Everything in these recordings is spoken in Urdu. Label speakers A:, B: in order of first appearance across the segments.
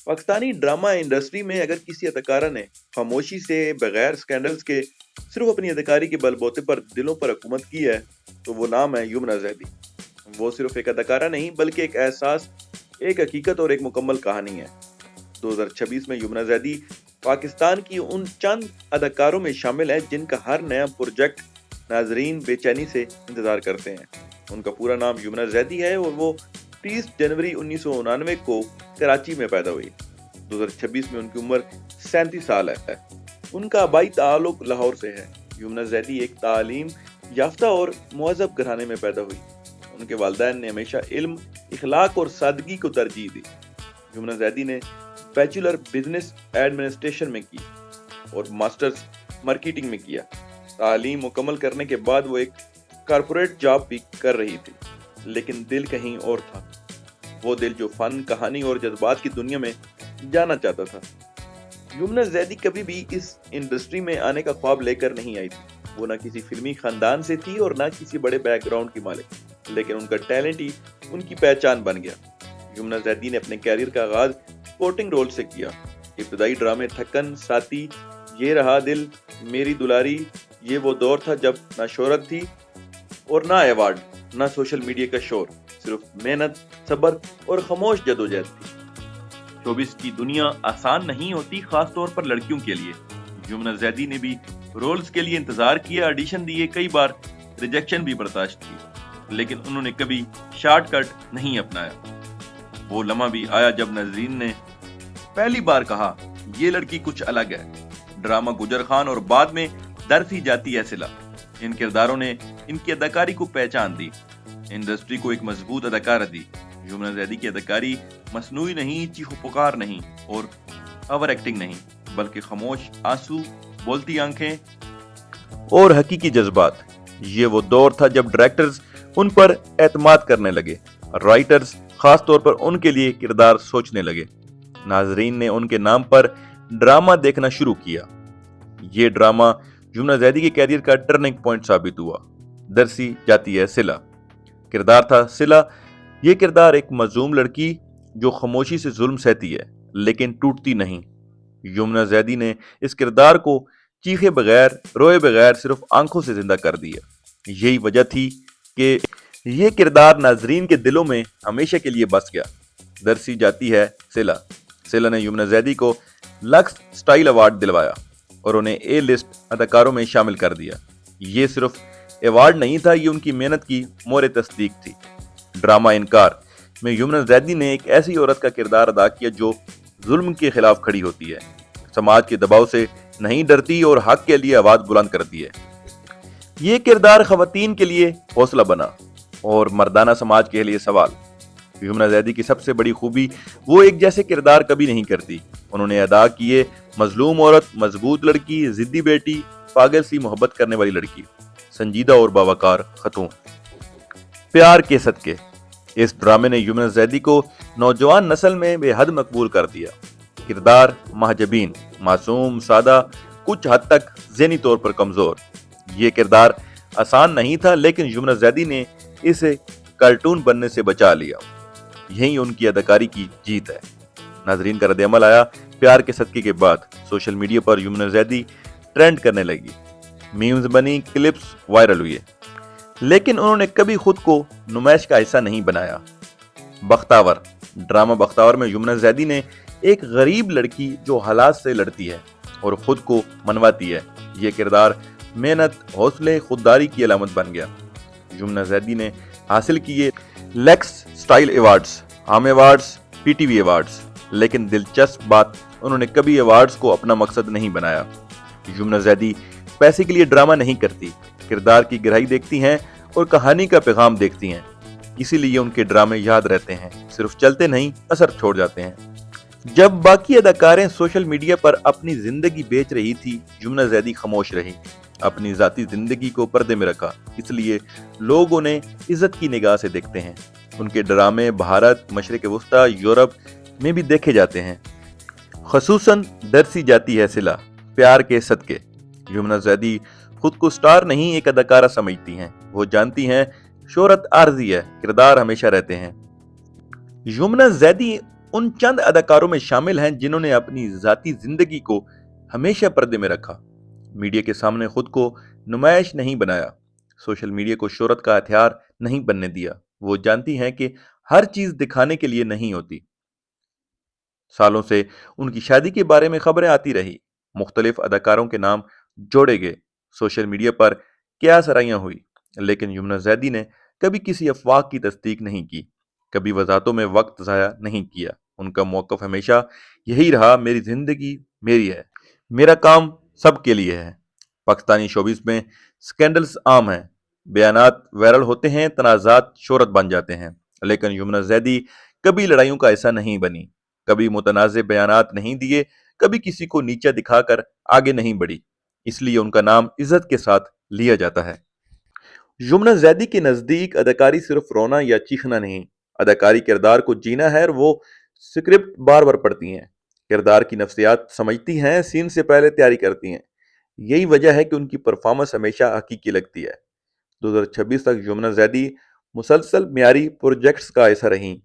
A: پاکستانی ڈرامہ انڈسٹری میں اگر کسی اداکارہ نے خاموشی سے بغیر سکینڈلز کے صرف اپنی اداکاری کے بل بوتے پر دلوں پر حکومت کی ہے تو وہ نام ہے یمنا زیدی۔ وہ صرف ایک اداکارہ نہیں بلکہ ایک احساس، ایک حقیقت اور ایک مکمل کہانی ہے۔ 2026 میں یمنا زیدی پاکستان کی ان چند اداکاروں میں شامل ہے جن کا ہر نیا پروجیکٹ ناظرین بے چینی سے انتظار کرتے ہیں۔ ان کا پورا نام یمنا زیدی ہے اور وہ 30 جنوری 1999 کو کراچی میں پیدا ہوئی۔ 2026 میں ان کی عمر 37 سال ہے۔ ان کا آبائی تعلق لاہور سے ہے۔ یمنا زیدی ایک تعلیم یافتہ اور مہذب گھرانے میں پیدا ہوئی۔ ان کے والدین نے ہمیشہ علم، اخلاق اور سادگی کو ترجیح دی۔ یمنا زیدی نے بیچلر بزنس ایڈمنسٹریشن میں کی اور ماسٹرز مارکیٹنگ میں کیا۔ تعلیم مکمل کرنے کے بعد وہ ایک کارپوریٹ جاب بھی کر رہی تھی، لیکن دل کہیں اور تھا۔ وہ دل جو فن، کہانی اور جذبات کی دنیا میں جانا چاہتا تھا۔ یمنا زیدی کبھی بھی اس انڈسٹری میں آنے کا خواب لے کر نہیں آئی تھی۔ وہ نہ کسی فلمی خاندان سے تھی اور نہ کسی بڑے بیک گراؤنڈ کی مالک، لیکن ان کا ٹیلنٹ ہی ان کی پہچان بن گیا۔ یمنا زیدی نے اپنے کیریئر کا آغاز سپورٹنگ رول سے کیا۔ ابتدائی ڈرامے تھکن، ساتھی، یہ رہا دل، میری دلاری، یہ وہ دور تھا جب نہ شہرت تھی اور نہ ایوارڈ، نہ سوشل میڈیا کا شور، صرف محنت، صبر اور خاموش جدوجہد تھی۔ شوبز کی دنیا آسان نہیں ہوتی، خاص طور پر لڑکیوں کے لیے۔ یمنا زیدی نے بھی رولز کے لیے انتظار کیا، آڈیشن دیے، کئی بار ریجیکشن بھی برداشت کی، لیکن انہوں نے کبھی شارٹ کٹ نہیں اپنایا۔ وہ لمحہ بھی آیا جب ناظرین نے پہلی بار کہا یہ لڑکی کچھ الگ ہے۔ ڈرامہ گجر خان اور بعد میں در سی جاتی ہے صلہ، ان کرداروں نے ان کی اداکاری کو پہچان دی، انڈسٹری کو ایک مضبوط اداکارہ دی۔ یمنا زیدی کی اداکاری مصنوعی نہیں، چیخ و پکار نہیں اور اوور ایکٹنگ نہیں، بلکہ خاموش آنسو، بولتی آنکھیں اور حقیقی جذبات۔ یہ وہ دور تھا جب ڈائریکٹرز ان پر اعتماد کرنے لگے، رائٹرز خاص طور پر ان کے لیے کردار سوچنے لگے۔ ناظرین نے ان کے نام پر ڈرامہ دیکھنا شروع کیا۔ یہ ڈرامہ یمنا زیدی کے کیریئر کا ٹرننگ پوائنٹ ثابت ہوا۔ درسی جاتی ہے صلہ کردار تھا۔ صلہ یہ کردار ایک مظلوم لڑکی جو خاموشی سے ظلم سہتی ہے لیکن ٹوٹتی نہیں۔ یمنا زیدی نے اس کردار کو چیخے بغیر، روئے بغیر، صرف آنکھوں سے زندہ کر دیا۔ یہی وجہ تھی کہ یہ کردار ناظرین کے دلوں میں ہمیشہ کے لیے بس گیا۔ درسی جاتی ہے صلہ۔ صلہ نے یمنا زیدی کو لکس سٹائل ایوارڈ دلوایا اور انہیں اے لسٹ اداکاروں میں شامل کر دیا۔ یہ صرف ایوارڈ نہیں تھا، یہ ان کی محنت کی مہر تصدیق تھی۔ ڈرامہ انکار میں یمنا زیدی نے ایک ایسی عورت کا کردار ادا کیا جو ظلم کے خلاف کھڑی ہوتی ہے، سماج کے دباؤ سے نہیں ڈرتی اور حق کے لیے آواز بلند کرتی ہے۔ یہ کردار خواتین کے لیے حوصلہ بنا اور مردانہ سماج کے لیے سوال۔ یمنا زیدی کی سب سے بڑی خوبی وہ ایک جیسے کردار کبھی نہیں کرتی۔ انہوں نے ادا کیے مظلوم عورت، مضبوط لڑکی، ضدی بیٹی، پاگل سی محبت کرنے والی لڑکی، سنجیدہ اور باوقار خاتون۔ پیار کے صدقے اس ڈرامے نے یمنا زیدی کو نوجوان نسل میں بے حد مقبول کر دیا۔ کردار مہاجبین، معصوم، سادہ، کچھ حد تک ذہنی طور پر کمزور۔ یہ کردار آسان نہیں تھا لیکن یمنا زیدی نے اسے کارٹون بننے سے بچا لیا۔ یہی ان کی اداکاری کی جیت ہے۔ ناظرین کا رد عمل آیا۔ پیار کے صدقے کے بعد سوشل میڈیا پر یمنا زیدی ٹرینڈ کرنے لگی، میمز بنی، کلپس وائرل ہوئے، لیکن انہوں نے کبھی خود کو نمائش کا حصہ نہیں بنایا۔ بختاور ڈرامہ بختاور میں یمنا زیدی نے ایک غریب لڑکی جو حالات سے لڑتی ہے اور خود کو منواتی ہے، یہ کردار محنت، حوصلے، خودداری کی علامت بن گیا۔ یمنا زیدی نے حاصل کیے لیکس سٹائل ایوارڈز، عام awards, P T V awards, لیکن دلچسپ بات انہوں نے کبھی ایوارڈز کو اپنا مقصد نہیں بنایا۔ یمنا زیدی پیسے کے لیے ڈرامہ نہیں کرتی، کردار کی گہرائی دیکھتی ہیں اور کہانی کا پیغام دیکھتی ہیں، اسی لیے ان کے ڈرامے یاد رہتے ہیں، صرف چلتے نہیں، اثر چھوڑ جاتے ہیں۔ جب باقی اداکاریں سوشل میڈیا پر اپنی زندگی بیچ رہی تھی، یمنا زیدی خاموش رہی، اپنی ذاتی زندگی کو پردے میں رکھا، اس لیے لوگ انہیں عزت کی نگاہ سے دیکھتے ہیں۔ ان کے ڈرامے بھارت، مشرق وسطیٰ، یورپ میں بھی دیکھے جاتے ہیں، خصوصاً درسی جاتی ہے صلہ، پیار کے صدقے۔ یمنا زیدی خود کو سٹار نہیں، ایک اداکارہ سمجھتی ہیں۔ وہ جانتی ہیں شہرت عارضی ہے، کردار ہمیشہ رہتے ہیں۔ یمنا زیدی ان چند اداکاروں میں شامل ہیں جنہوں نے اپنی ذاتی زندگی کو ہمیشہ پردے میں رکھا، میڈیا کے سامنے خود کو نمائش نہیں بنایا، سوشل میڈیا کو شہرت کا ہتھیار نہیں بننے دیا۔ وہ جانتی ہیں کہ ہر چیز دکھانے کے لیے نہیں ہوتی۔ سالوں سے ان کی شادی کے بارے میں خبریں آتی رہی، مختلف اداکاروں کے نام جوڑے گئے، سوشل میڈیا پر کیا سرائیاں ہوئی، لیکن یمنا زیدی نے کبھی کسی افواہ کی تصدیق نہیں کی، کبھی وضاحتوں میں وقت ضائع نہیں کیا۔ ان کا موقف ہمیشہ یہی رہا، میری زندگی میری ہے، میرا کام سب کے لیے ہے۔ پاکستانی شوبز میں سکینڈلز عام ہیں، بیانات وائرل ہوتے ہیں، تنازعات شہرت بن جاتے ہیں، لیکن یمنا زیدی کبھی لڑائیوں کا حصہ نہیں بنی، کبھی متنازع بیانات نہیں دیے، کبھی کسی کو نیچا دکھا کر آگے نہیں بڑھی۔ اس لیے ان کا نام عزت کے ساتھ لیا جاتا ہے۔ یمنا زیدی کے نزدیک اداکاری صرف رونا یا چیخنا نہیں، اداکاری کردار کو جینا ہے، اور وہ سکرپٹ بار بار پڑھتی ہیں، کردار کی نفسیات سمجھتی ہیں، سین سے پہلے تیاری کرتی ہیں۔ یہی وجہ ہے کہ ان کی پرفارمنس ہمیشہ حقیقی لگتی ہے۔ 2026 تک یمنا زیدی مسلسل معیاری پروجیکٹس کا حصہ رہیں،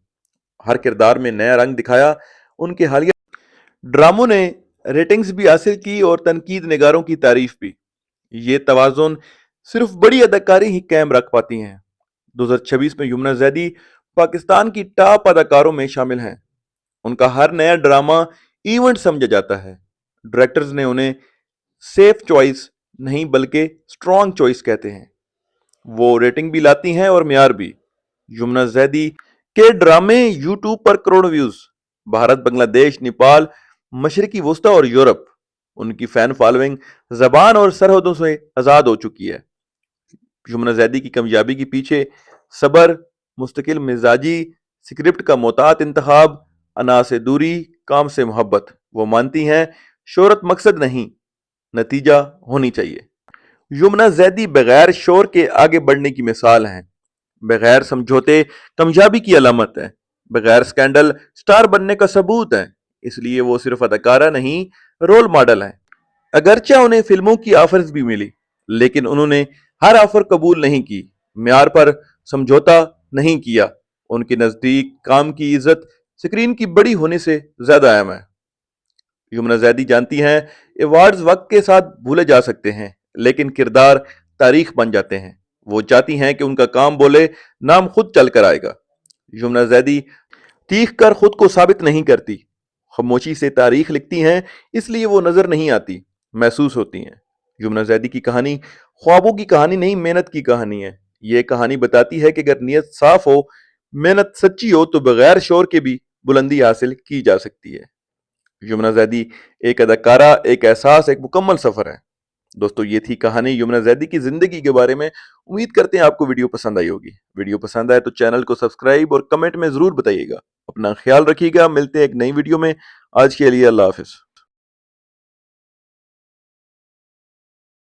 A: ہر کردار میں نیا رنگ دکھایا۔ ان کے حالیہ ڈراموں نے ریٹنگز بھی حاصل کی اور تنقید نگاروں کی تعریف بھی۔ یہ توازن صرف بڑی اداکاری ہی قائم رکھ پاتی ہیں۔ 2026 میں یمنا زیدی پاکستان کی ٹاپ اداکاروں میں شامل ہیں۔ ان کا ہر نیا ڈرامہ ایونٹ سمجھا جاتا ہے، ڈائریکٹرز نے انہیں سیف چوائس نہیں بلکہ سٹرونگ چوائس کہتے ہیں۔ وہ ریٹنگ بھی لاتی ہیں اور معیار بھی۔ یمنا زیدی کے ڈرامے یوٹیوب پر کروڑوں ویوز، بھارت، بنگلہ دیش، نیپال، مشرقی وسطی اور یورپ۔ ان کی فین فالوئنگ زبان اور سرحدوں سے آزاد ہو چکی ہے۔ یمنا زیدی کی کامیابی کے پیچھے صبر، مستقل مزاجی، سکرپٹ کا محتاط انتخاب، انا سے دوری، کام سے محبت۔ وہ مانتی ہیں شہرت مقصد نہیں، نتیجہ ہونی چاہیے۔ یمنا زیدی بغیر شور کے آگے بڑھنے کی مثال ہیں، بغیر سمجھوتے کامیابی کی علامت ہے، بغیر سکینڈل سٹار بننے کا ثبوت ہے۔ اس لیے وہ صرف اداکارہ نہیں، رول ماڈل ہیں۔ اگرچہ انہیں فلموں کی آفرز بھی ملی، لیکن انہوں نے ہر آفر قبول نہیں کی، معیار پر سمجھوتا نہیں کیا۔ ان کے نزدیک کام کی عزت سکرین کی بڑی ہونے سے زیادہ اہم ہے۔ یمنا زیدی جانتی ہیں ایوارڈز وقت کے ساتھ بھولے جا سکتے ہیں، لیکن کردار تاریخ بن جاتے ہیں۔ وہ چاہتی ہیں کہ ان کا کام بولے، نام خود چل کر آئے گا۔ یمنا زیدی تیکھ کر خود کو ثابت نہیں کرتی، خاموشی سے تاریخ لکھتی ہیں، اس لیے وہ نظر نہیں آتی، محسوس ہوتی ہیں۔ یمنا زیدی کی کہانی خوابوں کی کہانی نہیں، محنت کی کہانی ہے۔ یہ کہانی بتاتی ہے کہ اگر نیت صاف ہو، محنت سچی ہو، تو بغیر شور کے بھی بلندی حاصل کی جا سکتی ہے۔ یمنا زیدی ایک اداکارہ، ایک احساس، ایک مکمل سفر ہے۔ دوستو، یہ تھی کہانی یمنا زیدی کی زندگی کے بارے میں۔ امید کرتے ہیں آپ کو ویڈیو پسند آئی ہوگی۔ ویڈیو پسند آئے تو چینل کو سبسکرائب اور کمنٹ میں ضرور بتائیے گا۔ اپنا خیال رکھیے گا، ملتے ہیں ایک نئی ویڈیو میں۔ آج کے لیے اللہ حافظ۔